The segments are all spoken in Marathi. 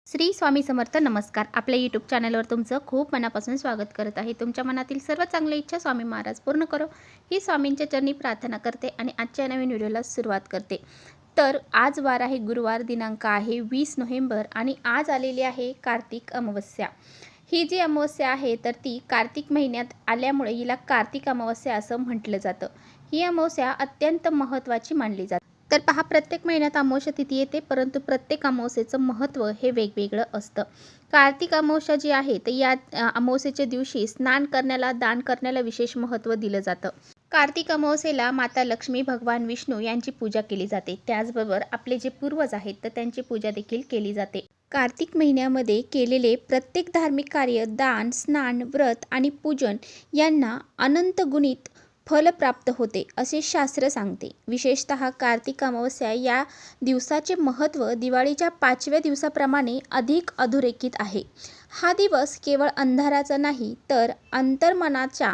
श्री स्वामी समर्थ नमस्कार. आपल्या यूट्यूब चॅनलवर तुमचं खूप मनापासून स्वागत करत आहे. तुमच्या मनातील सर्व चांगल्या इच्छा स्वामी महाराज पूर्ण करो ही स्वामींच्या चरणी प्रार्थना करते आणि आजच्या नवीन व्हिडिओला सुरुवात करते. तर आज वार आहे गुरुवार, दिनांक आहे 20 नोव्हेंबर आणि आज आलेली आहे कार्तिक अमावस्या. ही जी अमावस्या आहे तर ती कार्तिक महिन्यात आल्यामुळे हिला कार्तिक अमावस्या असं म्हटलं जातं. ही अमावस्या अत्यंत महत्त्वाची मानली जाते. तर पहा, प्रत्येक महिन्यात अमावस्या तिथी येते, परंतु प्रत्येक अमावस्येचं महत्त्व हे वेगवेगळं असतं. कार्तिक अमावस्या जी आहे तर या अमावस्येच्या दिवशी स्नान करण्याला, दान करण्याला विशेष महत्त्व दिलं जातं. कार्तिक अमावस्येला माता लक्ष्मी, भगवान विष्णू यांची पूजा केली जाते. त्याचबरोबर आपले जे पूर्वज आहेत तर त्यांची पूजा देखील केली जाते. कार्तिक महिन्यामध्ये केलेले प्रत्येक धार्मिक कार्य, दान, स्नान, व्रत आणि पूजन यांना अनंत गुणित फल प्राप्त होते असे शास्त्र सांगते. विशेषतः कार्तिक अमावस्या या दिवसाचे महत्त्व दिवाळीच्या 5व्या दिवसाप्रमाणे अधिक अधोरेखित आहे. हा दिवस केवळ अंधाराचा नाही तर अंतर्मनाच्या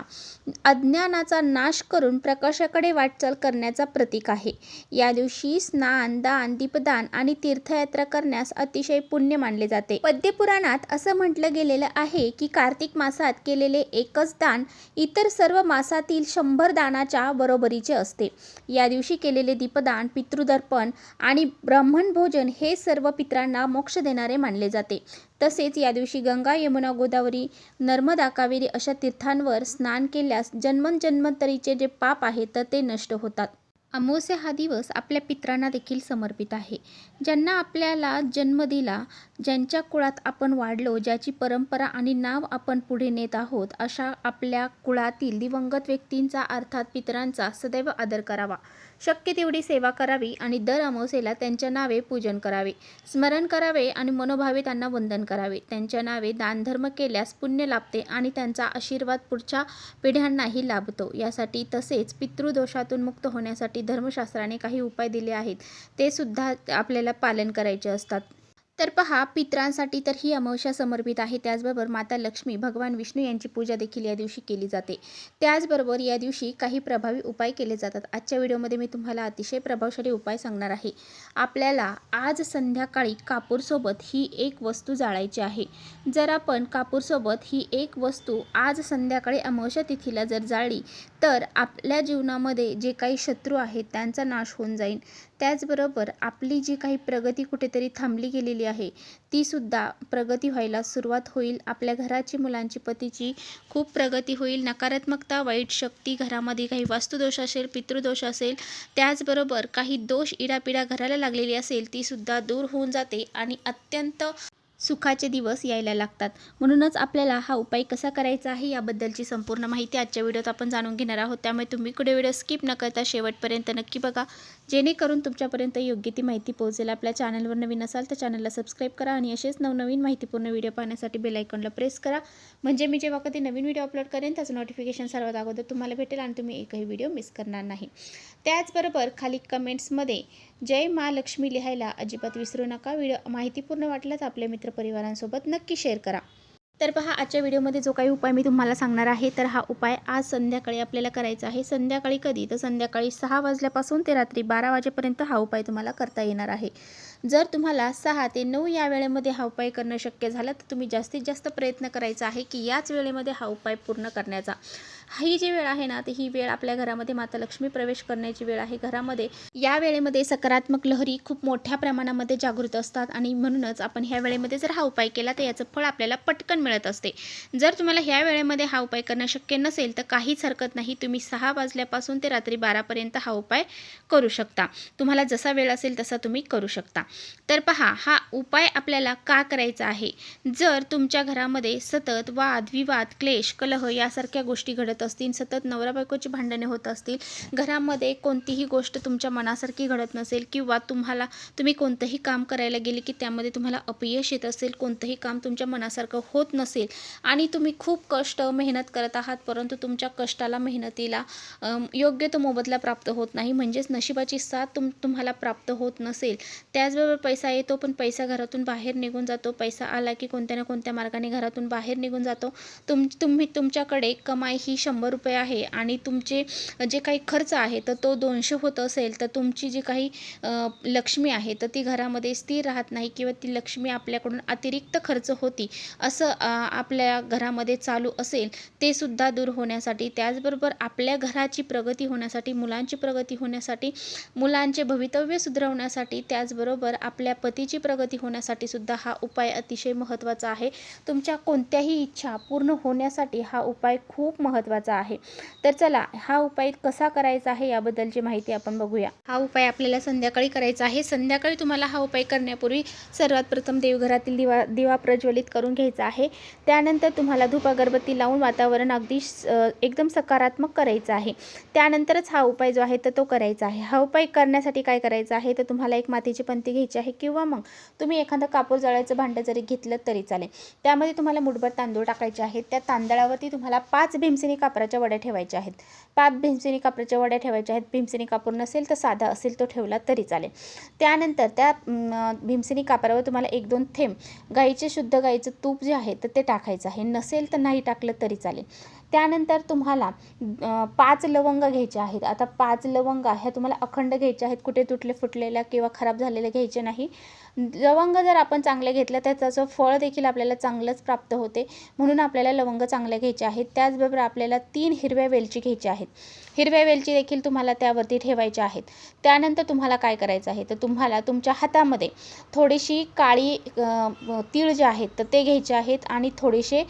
अज्ञानाचा नाश करून प्रकाशाकडे वाटचाल करण्याचा प्रतीक आहे. या दिवशी स्नान, दान, दीपदान आणि तीर्थयात्रा करण्यास अतिशय पुण्य मानले जाते. पद्यपुराणात असं म्हटलं गेलेलं आहे की कार्तिक मासात केलेले एकच दान इतर सर्व मासातील 100 दानाच्या बरोबरीचे असते. या दिवशी केलेले दीपदान, पितृदर्पण आणि ब्राह्मण भोजन हे सर्व पितरांना मोक्ष देणारे मानले जाते. तसेच या दिवशी गंगा, यमुना, गोदावरी, नर्मदा, कावेरी अशा तीर्थांवर स्नान केल्यास जन्मजन्मांतरीचे जे पाप आहेत तर ते नष्ट होतात. अमावस्या हा दिवस आपल्या पितरांना देखील समर्पित आहे. ज्यांना आपल्याला जन्म दिला, ज्यांच्या कुळात आपण वाढलो, ज्याची परंपरा आणि नाव आपण पुढे नेत आहोत, अशा आपल्या कुळातील दिवंगत व्यक्तींचा अर्थात पितरांचा सदैव आदर करावा. शक्य तेवढी सेवा करावी आणि दर अमावस्येला त्यांच्या नावे पूजन करावे, स्मरण करावे आणि मनोभावे त्यांना वंदन करावे. त्यांच्या नावे दानधर्म केल्यास पुण्य लाभते आणि त्यांचा आशीर्वाद पुढच्या पिढ्यांनाही लाभतो. यासाठी तसेच पितृदोषातून मुक्त होण्यासाठी धर्मशास्त्राने काही उपाय दिले आहेत, ते सुद्धा आपल्याला पालन करायचे असतात. तर पहा, पितरांसाठी तर ही अमावस्या समर्पित आहे. त्याचबरोबर माता लक्ष्मी, भगवान विष्णू यांची पूजा देखील या दिवशी केली जाते. त्याचबरोबर या दिवशी काही प्रभावी उपाय केले जातात. आजच्या व्हिडिओमध्ये मी तुम्हाला अतिशय प्रभावशाली उपाय सांगणार आहे. आपल्याला आज संध्याकाळी कापूरसोबत ही एक वस्तू जाळायची आहे. जर आपण कापूरसोबत ही एक वस्तू आज संध्याकाळी अमावस्या तिथीला जर जाळली तर आपल्या जीवनामध्ये जे काही शत्रू आहेत त्यांचा नाश होऊन जाईल. त्याचबरोबर आपली जी काही प्रगती कुठेतरी थांबली गेलेली आहे ती सुद्धा प्रगती व्हायला सुरुवात होईल. आपल्या घराची, मुलांची, पतीची खूप प्रगती होईल. नकारात्मकता, वाईट शक्ती, घरामध्ये काही वास्तुदोष असेल, पितृदोष असेल, त्याचबरोबर काही दोष, इडापिडा घराला लागलेली असेल ती सुद्धा दूर होऊन जाते आणि अत्यंत सुखाचे दिवस यायला लागतात. म्हणूनच आपल्याला हा उपाय कसा करायचा आहे याबद्दलची संपूर्ण माहिती आजच्या व्हिडिओत आपण जाणून घेणार आहोत. त्यामुळे तुम्ही कुठे व्हिडिओ स्किप न करता शेवटपर्यंत नक्की बघा, जेणेकरून तुमच्यापर्यंत योग्य ती माहिती पोहोचेल. आपल्या चॅनलवर नवीन असाल तर चॅनलला सबस्क्राईब करा आणि असेच नवनवीन माहितीपूर्ण व्हिडिओ पाहण्यासाठी बेल आयकॉनला प्रेस करा, म्हणजे मी जेव्हा कधी नवीन व्हिडिओ अपलोड करेन त्याचं नोटिफिकेशन सर्वात अगोदर तुम्हाला भेटेल आणि तुम्ही एकही व्हिडिओ मिस करणार नाही. त्याचबरोबर खाली कमेंट्समध्ये जय महालक्ष्मी लिहायला अजिबात विसरू नका. व्हिडिओ माहितीपूर्ण वाटल्यास आपल्या मित्रपरिवारांसोबत नक्की शेअर करा. तर पहा, आजच्या व्हिडिओमध्ये जो काही उपाय मी तुम्हाला सांगणार आहे तर हा उपाय आज संध्याकाळी आपल्याला करायचा आहे. संध्याकाळी कधी तर संध्याकाळी 6 वाजल्यापासून ते रात्री 12 वाजेपर्यंत हा उपाय तुम्हाला करता येणार आहे. जर तुम्हाला 6 ते 9 या वेळेमध्ये हा उपाय करणं शक्य झालं तर तुम्ही जास्तीत जास्त प्रयत्न करायचा आहे की याच वेळेमध्ये हा उपाय पूर्ण करण्याचा. ही जी वेळ आहे ना तर ही वेळ आपल्या घरामध्ये माता लक्ष्मी प्रवेश करण्याची वेळ आहे. घरामध्ये या वेळेमध्ये सकारात्मक लहरी खूप मोठ्या प्रमाणामध्ये जागृत असतात आणि म्हणूनच आपण ह्या वेळेमध्ये जर हा उपाय केला तर याचं फळ आपल्याला पटकन मिळत असते. जर तुम्हाला ह्या वेळेमध्ये हा उपाय करणं शक्य नसेल तर काहीच हरकत नाही, तुम्ही 6 वाजल्यापासून ते रात्री 12 पर्यंत हा उपाय करू शकता. तुम्हाला जसा वेळ असेल तसा तुम्ही करू शकता. तर पहा, हा उपाय आपल्याला का करायचा आहे. जर तुमच्या घरामध्ये सतत वाद, विवाद, क्लेश, कलह यासारख्या गोष्टी घडत असतील, सतत नवरा बायकोची भांडणे होत असतील, घरामध्ये कोणतीही गोष्ट तुमच्या मनासारखी घडत नसेल किंवा तुम्ही कोणतंही काम करायला गेले की त्यामध्ये तुम्हाला अपयश येत असेल, कोणतंही काम तुमच्या मनासारखं होत नसेल आणि तुम्ही खूप कष्ट, मेहनत करत आहात परंतु तुमच्या कष्टाला, मेहनतीला योग्य तो मोबदला प्राप्त होत नाही, म्हणजेच नशिबाची साथ तुम्हाला प्राप्त होत नसेल. त्याचबरोबर पैसा येतो पण पैसा घरातून बाहेर निघून जातो. पैसा आला की कोणत्या ना कोणत्या मार्गाने घरातून बाहेर निघून जातो. तुमच्याकडे कमाई ही ₹100 आहे आणि तुमचे जे काही खर्च आहे तर तो 200 होत असेल, तर तुमची जी काही लक्ष्मी आहे तर ती घरामध्ये स्थिर राहत नाही किंवा ती लक्ष्मी आपल्याकडून अतिरिक्त खर्च होती असं आपल्या घरामध्ये चालू असेल, ते सुद्धा दूर होण्यासाठी, त्याचबरोबर आपल्या घराची प्रगती होण्यासाठी, मुलांची प्रगती होण्यासाठी, मुलांचे भवितव्य सुधारवण्यासाठी, त्याचबरोबर आपल्या पतीची प्रगती होण्यासाठी सुद्धा हा उपाय अतिशय महत्त्वाचा आहे. तुमच्या कोणत्याही इच्छा पूर्ण होण्यासाठी हा उपाय खूप महत्त्वाचा आहे. तर चला, हा उपाय कसा करायचा आहे याबद्दलची माहिती आपण बघूया. हा उपाय आपल्याला संध्याकाळी करायचा आहे. संध्याकाळी तुम्हाला हा उपाय करण्यापूर्वी सर्वात प्रथम देवघरातील दिवा प्रज्वलित करून घ्यायचा आहे. त्यानंतर तुम्हाला धूप अगरबत्ती लावून वातावरण अगदी एकदम सकारात्मक करायचं आहे. त्यानंतरच हा उपाय जो आहे तर तो करायचा आहे. हा उपाय करण्यासाठी काय करायचं आहे तर तुम्हाला एक मातीची पंती घ्यायची आहे किंवा मग तुम्ही एखादं कापूर जाळायचं भांडं जरी घेतलं तरी चालेल. त्यामध्ये तुम्हाला मुठभर तांदूळ टाकायचे आहेत. त्या तांदळावरती तुम्हाला 5 भीमसेनी कापराच्या वड्या ठेवायच्या आहेत. 5 भीमसेनी कापराच्या वड्या ठेवायच्या आहेत. भीमसेनी कापूर नसेल तर साधा असेल तो ठेवला तरी चालेल. त्यानंतर त्या भीमसेनी कापरावर तुम्हाला 1-2 थेंब शुद्ध गाईचं तूप जे आहे तर ते टाकायचं आहे. नसेल तर नाही टाकलं तरी चालेल. त्यानंतर तुम्हाला 5 लवंग घ्यायचे आहेत. आता 5 लवंग ह्या तुम्हाला अखंड घ्यायच्या आहेत, कुठे तुटले फुटलेल्या किंवा खराब झालेल्या घ्यायचे नाही. लवंग जर आपण चांगले घेतलं तर त्याचं फळ देखील आपल्याला चांगलंच प्राप्त होते, म्हणून आपल्याला लवंग चांगले घ्यायचे आहेत. त्याचबरोबर आपल्याला 3 हिरव्या वेलची घ्यायच्या आहेत. हिरव्या वेलची देखील तुम्हाला त्यावरती ठेवायच्या आहेत. त्यानंतर तुम्हाला काय करायचं आहे तर तुम्हाला तुमच्या हातामध्ये थोडीशी काळी तीळ जे आहेत तर ते घ्यायचे आहेत आणि थोडेसे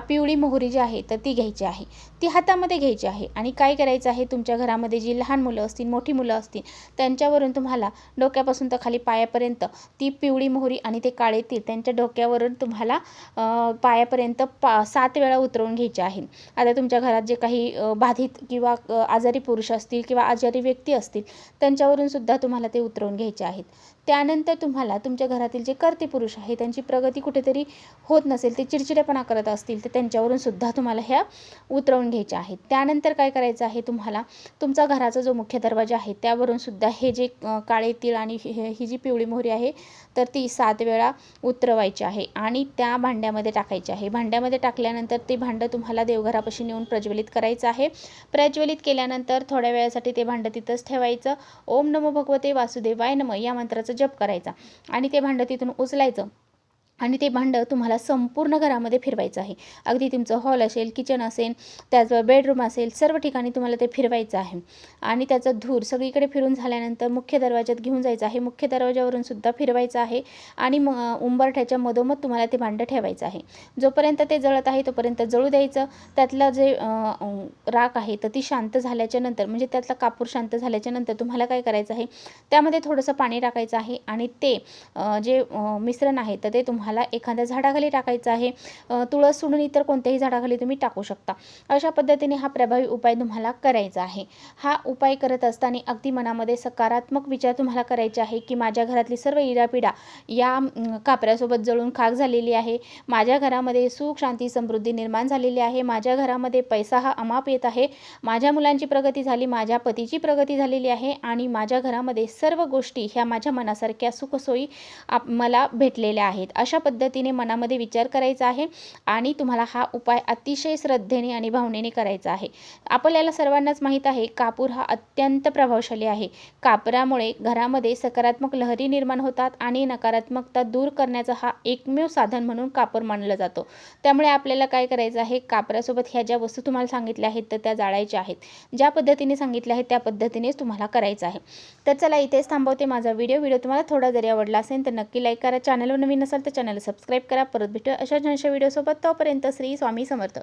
पिवळी मोहरी जी आहे तर ती घ्यायची आहे. ती हातामध्ये घ्यायची आहे आणि काय करायचं आहे, तुमच्या घरामध्ये जी लहान मुलं असतील, मोठी मुलं असतील, त्यांच्यावरून तुम्हाला डोक्यापासून तर खाली पायापर्यंत ती पिवळी मोहरी आणि ते काळे तीळ त्यांच्या डोक्यावरून तुम्हाला पायापर्यंत 7 वेळा उतरवून घ्यायचे आहे. आता तुमच्या घरात जे काही बाधित किंवा आजारी पुरुष असतील किंवा आजारी व्यक्ती असतील, त्यांच्यावरून सुद्धा तुम्हाला ते उतरवून घ्यायचे आहेत. त्यानंतर तुम्हाला तुमच्या घरातील जे कर्ते पुरुष आहे त्यांची प्रगती कुठेतरी होत नसेल, ते चिडचिडेपणा करत असतील, तर त्यांच्यावरून सुद्धा तुम्हाला ह्या उतरवून घ्यायच्या आहेत. त्यानंतर काय करायचं आहे, तुम्हाला तुमचा घराचा जो मुख्य दरवाजा आहे त्यावरून सुद्धा हे जे काळे तीळ आणि ही जी पिवळी मोहरी आहे तर ती 7 वेळा उतरवायची आहे आणि त्या भांड्यामध्ये टाकायची आहे. भांड्यामध्ये टाकल्यानंतर ते भांडं तुम्हाला देवघरापाशी नेऊन प्रज्वलित करायचं आहे. प्रज्वलित केल्यानंतर थोड्या वेळासाठी ते भांडं तिथंच ठेवायचं. ओम नमो भगवते वासुदेवाय नमः या मंत्राचा जप करायचा आणि ते भांडं तिथून उचलायचं आणि ते भांडं तुम्हाला संपूर्ण घरामध्ये फिरवायचं आहे. अगदी तुमचं हॉल असेल, किचन असेल, त्याचबरोबर बेडरूम असेल, सर्व ठिकाणी तुम्हाला ते फिरवायचं आहे आणि त्याचा धूर सगळीकडे फिरून झाल्यानंतर मुख्य दरवाज्यात घेऊन जायचं आहे. मुख्य दरवाज्यावरून सुद्धा फिरवायचं आहे आणि उंबरठ्याच्या मधोमध तुम्हाला ते भांडं ठेवायचं आहे. जोपर्यंत ते जळत आहे तोपर्यंत जळू द्यायचं. त्यातलं जे राख आहे तर ती शांत झाल्याच्या नंतर, म्हणजे त्यातला कापूर शांत झाल्याच्या नंतर तुम्हाला काय करायचं आहे, त्यामध्ये थोडंसं पाणी टाकायचं आहे आणि ते जे मिश्रण आहे तर ते तुम्हाला एखाद्या झाडाखाली टाकायचं आहे. तुळस सोडून इतर कोणत्याही झाडाखाली तुम्ही टाकू शकता. अशा पद्धतीने हा प्रभावी उपाय तुम्हाला करायचा आहे. हा उपाय करत असताना अगदी मनामध्ये सकारात्मक विचार तुम्हाला करायचे आहे की माझ्या घरातली सर्व इडापिडा या कापऱ्यासोबत जळून खाक झालेली आहे. माझ्या घरामध्ये सुख, शांती, समृद्धी निर्माण झालेली आहे. माझ्या घरामध्ये पैसा हा अमाप येत आहे. माझ्या मुलांची प्रगती झाली, माझ्या पतीची प्रगती झालेली आहे आणि माझ्या घरामध्ये सर्व गोष्टी ह्या माझ्या मनासारख्या सुखसोयी मला भेटलेल्या आहेत. अशा पद्धतीने मनामध्ये विचार करायचा आहे आणि तुम्हाला हा उपाय अतिशय श्रद्धेने आणि भावनेने करायचा आहे. आपल्याला सर्वांनाच माहीत आहे, कापूर हा अत्यंत प्रभावशाली आहे. कापरामुळे घरामध्ये सकारात्मक लहरी निर्माण होतात आणि नकारात्मकता दूर करण्याचा हा एकमेव साधन म्हणून कापूर मानलं जातं. त्यामुळे आपल्याला काय करायचं आहे, कापरासोबत ह्या ज्या वस्तू तुम्हाला सांगितल्या आहेत तर त्या जाळायच्या आहेत. ज्या पद्धतीने सांगितल्या आहेत त्या पद्धतीनेच तुम्हाला करायचं आहे. तर चला, इथेच थांबवते माझा व्हिडिओ तुम्हाला थोडा जरी आवडला असेल तर नक्की लाईक करा. चॅनलवर नवीन असाल तर चॅनल सबस्क्राईब करा. परत भेटूया अशा छानशा व्हिडिओसोबत. तोपर्यंत श्री स्वामी समर्थ.